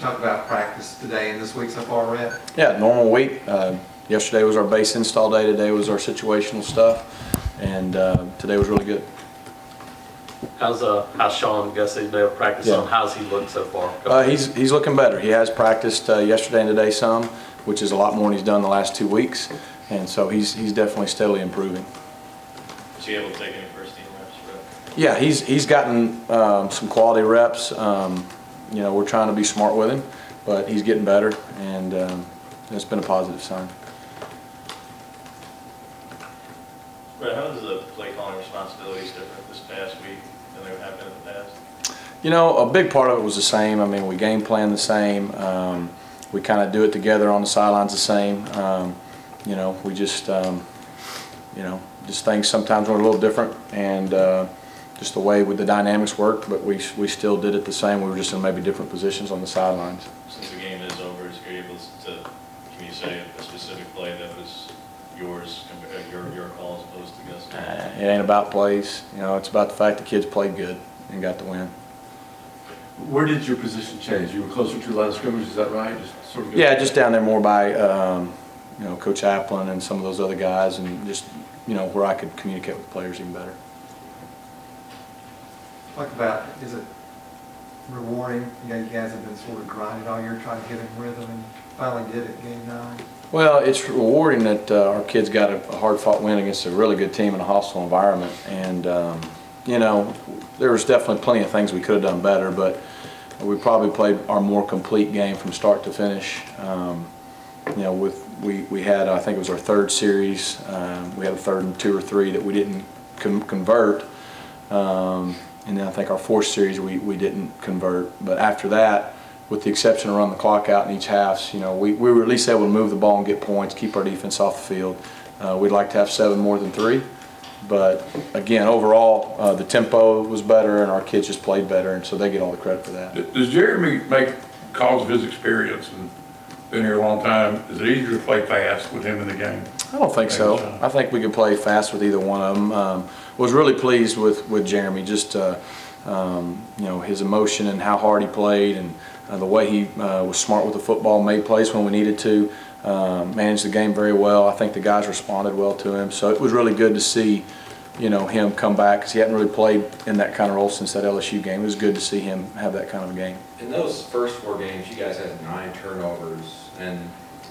talk about practice today and this week so far, Rhett? Yeah, normal week. Yesterday was our base install day. Today was our situational stuff, and today was really good. How's Sean Gussie been able to practice on? How's he looked so far? He's looking better. He has practiced yesterday and today some, which is a lot more than he's done the last 2 weeks, and so he's definitely steadily improving. Was he able to take any first team reps? Yeah, he's gotten some quality reps. You know, we're trying to be smart with him, but he's getting better, and it's been a positive sign. Rhett, how is the play calling responsibilities different this past week than they have been in the past? You know, a big part of it was the same. I mean, we game plan the same. We kind of do it together on the sidelines the same. You know, we just, you know, just things sometimes were a little different, and just the way with the dynamics worked, but we still did it the same. We were just in maybe different positions on the sidelines. Since the game is over, are you able to, can you say a specific play that was yours, your call as opposed to Gus? It ain't about plays. You know, it's about the fact the kids played good and got the win. Where did your position change? You were closer to the line of scrimmage, is that right? Just sort of just down there more by, you know, Coach Applin and some of those other guys, and just, you know, where I could communicate with players even better. Talk about, is it rewarding? You know, you guys have been sort of grinding all year trying to get in rhythm, and finally did it game 9. Well, it's rewarding that our kids got a hard-fought win against a really good team in a hostile environment, and you know, there was definitely plenty of things we could have done better, but we probably played our more complete game from start to finish. You know, we had, I think it was our 3rd series. We had a 3rd and 2 or 3 that we didn't convert. And then I think our 4th series we didn't convert. But after that, with the exception of run the clock out in each half, you know, we were at least able to move the ball and get points, keep our defense off the field. We'd like to have 7 more than 3. But again, overall, the tempo was better and our kids just played better, and so they get all the credit for that. Does Jeremy make, because of his experience and been here a long time, is it easier to play fast with him in the game? I don't think so. I think we could play fast with either one of them. Was really pleased with Jeremy, just you know, his emotion and how hard he played, and the way he was smart with the football, made plays when we needed to, managed the game very well. I think the guys responded well to him, so it was really good to see, you know, him come back, because he hadn't really played in that kind of role since that LSU game. It was good to see him have that kind of a game. In those first 4 games, you guys had 9 turnovers, and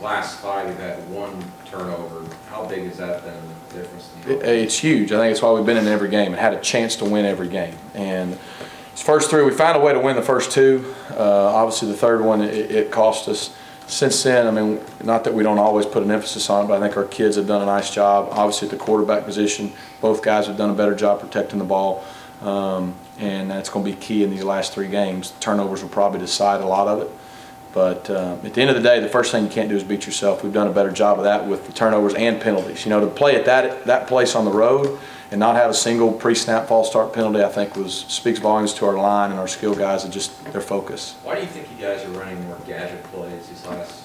last 5 you've had 1 turnover. How big has that been, the difference? It's huge. I think it's why we've been in every game and had a chance to win every game. And these first 3, we found a way to win the first 2. Obviously the 3rd one, it cost us. Since then, I mean, not that we don't always put an emphasis on it, but I think our kids have done a nice job. Obviously at the quarterback position, both guys have done a better job protecting the ball. And that's going to be key in these last 3 games. Turnovers will probably decide a lot of it. But at the end of the day, the first thing you can't do is beat yourself. We've done a better job of that with the turnovers and penalties. You know, to play at that place on the road and not have a single pre-snap false start penalty, I think speaks volumes to our line and our skill guys and just their focus. Why do you think you guys are running more gadget plays these last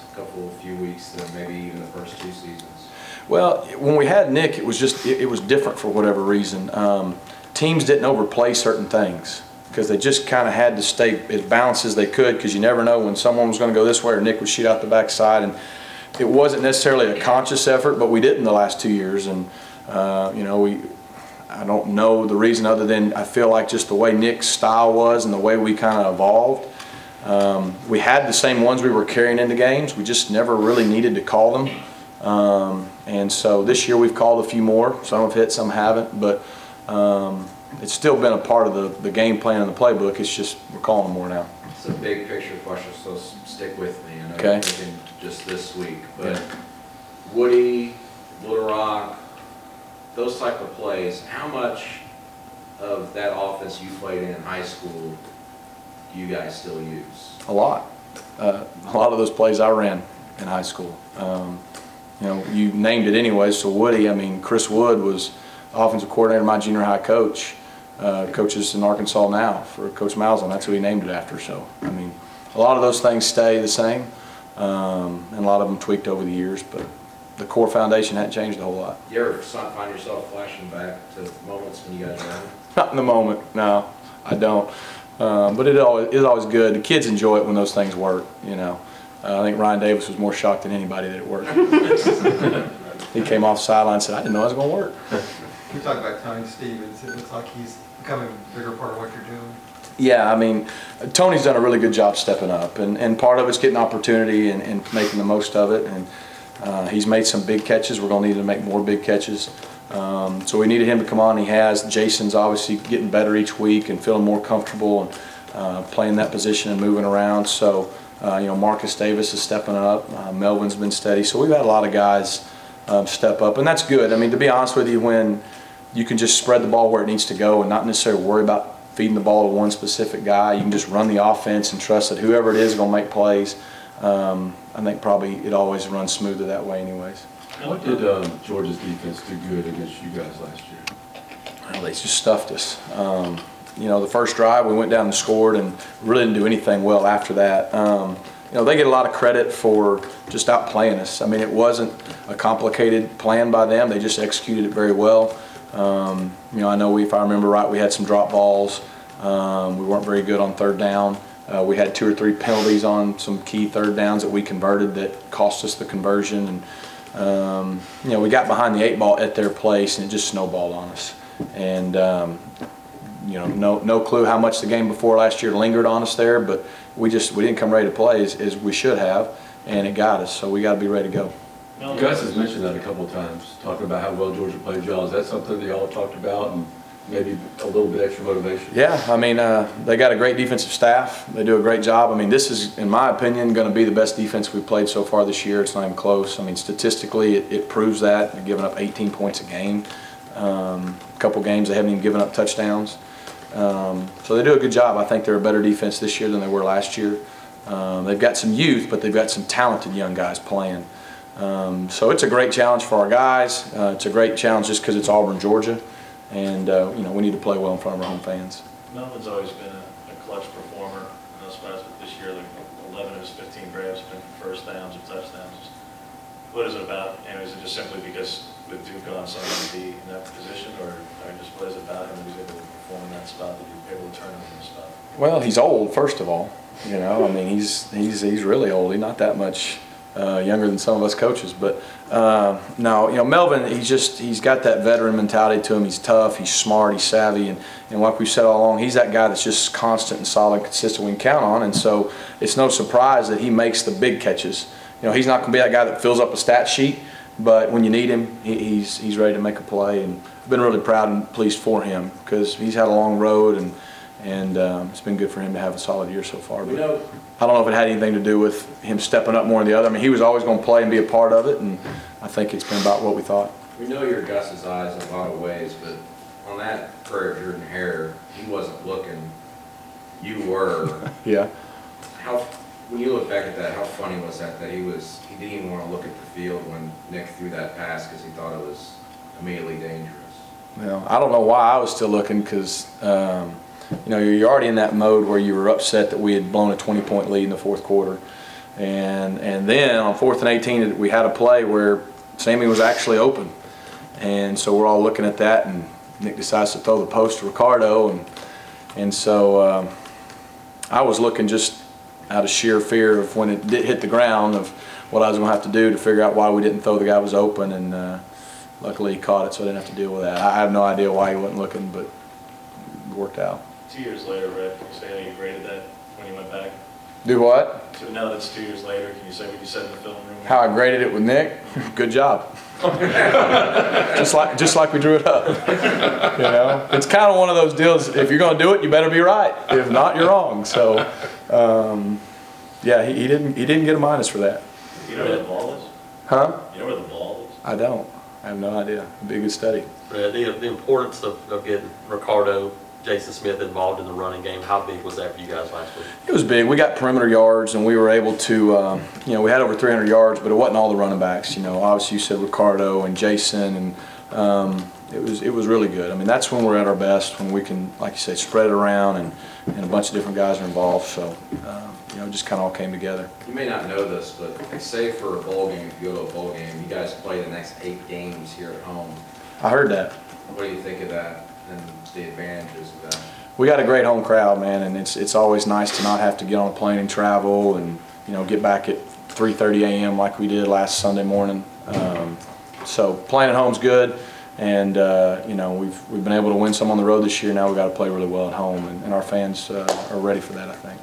few weeks than maybe even the first 2 seasons? Well, when we had Nick, it was just it was different for whatever reason. Teams didn't overplay certain things, because they just kind of had to stay as balanced as they could, because you never know when someone was going to go this way or Nick would shoot out the backside. And it wasn't necessarily a conscious effort, but we did in the last 2 years. And you know, I don't know the reason other than I feel like just the way Nick's style was and the way we kind of evolved. We had the same ones we were carrying into games. We just never really needed to call them. And so this year we've called a few more. Some have hit, some haven't. But it's still been a part of the game plan and the playbook. It's just we're calling them more now. It's a big picture question, so stick with me. I know Okay. you're thinking just this week, but Woody, Little Rock, those type of plays, how much of that offense you played in high school do you guys still use? A lot. A lot of those plays I ran in high school. You know, you named it anyway. So Woody, I mean, Chris Wood was offensive coordinator, my junior high coach. Coaches in Arkansas now for Coach Malzahn. That's who he named it after. So, I mean, a lot of those things stay the same, and a lot of them tweaked over the years, but the core foundation hadn't changed a whole lot. You ever find yourself flashing back to moments when you guys ran? Not in the moment, no, I don't. But it's always good. The kids enjoy it when those things work, you know. I think Ryan Davis was more shocked than anybody that it worked. He came off the sideline and said, I didn't know it was going to work. You talk about Tony Stevens. It looks like he's becoming a bigger part of what you're doing. Yeah, I mean, Tony's done a really good job stepping up, and part of it's getting opportunity and making the most of it. And he's made some big catches. We're going to need to make more big catches. So we needed him to come on. He has. Jason's obviously getting better each week and feeling more comfortable and playing that position and moving around. So, you know, Marcus Davis is stepping up. Melvin's been steady. So we've had a lot of guys step up, and that's good. I mean, to be honest with you, when you can just spread the ball where it needs to go and not necessarily worry about feeding the ball to one specific guy, you can just run the offense and trust that whoever it is going to make plays. I think probably it always runs smoother that way anyways. What did Georgia's defense do good against you guys last year? Well, they just stuffed us. You know, the first drive we went down and scored and really didn't do anything well after that. You know, they get a lot of credit for just outplaying us. I mean, it wasn't a complicated plan by them. They just executed it very well. You know, I know if I remember right, we had some drop balls. We weren't very good on third down. We had 2 or 3 penalties on some key third downs that we converted that cost us the conversion. And you know, we got behind the 8 ball at their place, and it just snowballed on us. And you know, no clue how much the game before last year lingered on us there, but we didn't come ready to play as we should have, and it got us. So we got to be ready to go. Gus has mentioned that a couple of times, talking about how well Georgia played y'all. Is that something that y'all have talked about, and maybe a little bit extra motivation? Yeah, I mean, they got a great defensive staff. They do a great job. I mean, this is, in my opinion, going to be the best defense we've played so far this year. It's not even close. I mean, statistically, it proves that. They're giving up 18 points a game. A couple games they haven't even given up touchdowns. So they do a good job. I think they're a better defense this year than they were last year. They've got some youth, but they've got some talented young guys playing. So it's a great challenge for our guys. It's a great challenge just because it's Auburn, Georgia, and you know, we need to play well in front of our home fans. Melvin's always been a clutch performer in those spots, but this year, like 11 of his 15 grabs have been for first downs or touchdowns. What is it about? And is it just simply because with Duke on someone to be in that position, or just what is it about him that he's able to perform in that spot, that he's able to turn him in the spot? Well, he's old, first of all. You know, I mean, he's really old. He's not that much younger than some of us coaches, but no, you know, Melvin, he's got that veteran mentality to him. He's tough, he's smart, he's savvy, and like we've said all along, he's that guy that's just constant and solid, consistent we can count on. And so it's no surprise that he makes the big catches. You know, he's not going to be that guy that fills up a stat sheet, but when you need him, he's ready to make a play. And I've been really proud and pleased for him because he's had a long road, and it's been good for him to have a solid year so far. But I don't know if it had anything to do with him stepping up more than the other. I mean, he was always going to play and be a part of it, and I think it's been about what we thought. We know you're Gus's eyes in a lot of ways, but on that Prairie Jordan hair, he wasn't looking. You were. Yeah. When you look back at that, how funny was that he didn't even want to look at the field when Nick threw that pass because he thought it was immediately dangerous? Well, I don't know why I was still looking because, you know, you're already in that mode where you were upset that we had blown a 20-point lead in the fourth quarter. And then on 4th and 18, we had a play where Sammy was actually open. And so we're all looking at that, and Nick decides to throw the post to Ricardo. And so I was looking just out of sheer fear of when it did hit the ground of what I was going to have to do to figure out why we didn't throw the guy was open. And luckily he caught it, so I didn't have to deal with that. I have no idea why he wasn't looking, but it worked out. 2 years later, Rhett, can you say how you graded that when you went back? Do what? So now that it's 2 years later, can you say what you said in the film room? How I graded it with Nick? Good job. just like we drew it up. You know, it's kind of one of those deals. If you're going to do it, you better be right. If not, you're wrong. So, yeah, he didn't get a minus for that. You know where the ball is? Huh? You know where the ball is? I don't. I have no idea. It'd be a good study. The importance of getting Ricardo, Jason Smith involved in the running game, how big was that for you guys last week? It was big. We got perimeter yards, and we were able to, you know, we had over 300 yards, but it wasn't all the running backs. You know, obviously you said Ricardo and Jason, and it was really good. I mean, that's when we're at our best, when we can, like you said, spread it around, and a bunch of different guys are involved. So, you know, it just kind of all came together. You may not know this, but they say for a bowl game, if you go to a bowl game, you guys play the next 8 games here at home. I heard that. What do you think of that and the advantages of that? We got a great home crowd, man, and it's always nice to not have to get on a plane and travel and, you know, get back at 3:30 a.m. like we did last Sunday morning. So playing at home's good, and you know, we've been able to win some on the road this year. Now we've got to play really well at home, and our fans are ready for that, I think.